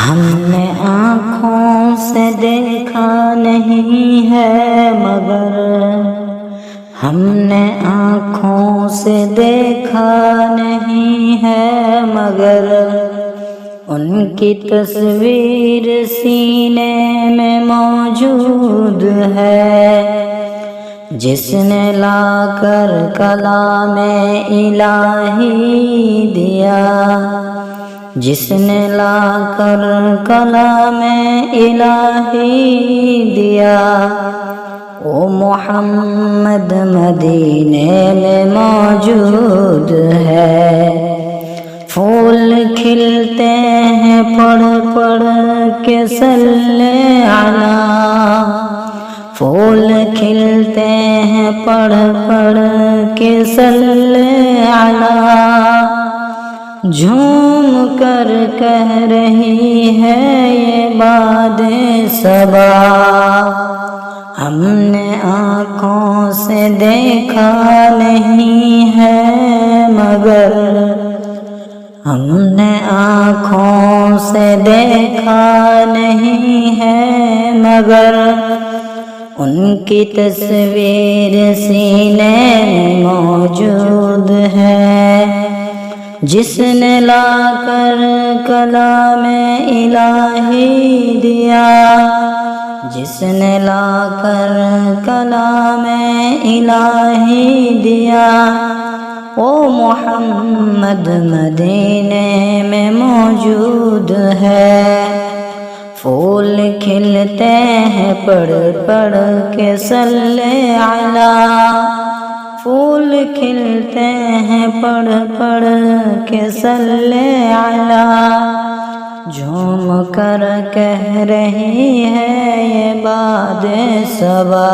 ہم نے آنکھوں سے دیکھا نہیں ہے مگر ہم نے آنکھوں سے دیکھا نہیں ہے مگر ان کی تصویر سینے میں موجود ہے، جس نے لا کر کلام الہی دیا، جس نے لا کر کلام الہی دیا، وہ محمد مدینے میں موجود ہے۔ پھول کھلتے ہیں پڑھ پڑھ کے صلی علی، پھول کھلتے ہیں پڑھ پڑھ کے صلی علی، جھوم کر کہہ رہی ہے یہ باد صبا، ہم نے آنکھوں سے دیکھا نہیں ہے مگر ہم نے آنکھوں سے دیکھا نہیں ہے مگر ان کی تصویر سینے میں موجود ہے، جس نے لا کر کلام الہی دیا، جس نے لا کر کلام الہی دیا، وہ محمد مدینے میں موجود ہے۔ پھول کھلتے ہیں پڑھ پڑھ کے صلی علی، پھول کھلتے ہیں پڑھ پڑھ کے صلی علی، جھوم کر کہہ رہی ہے یہ باد صبا۔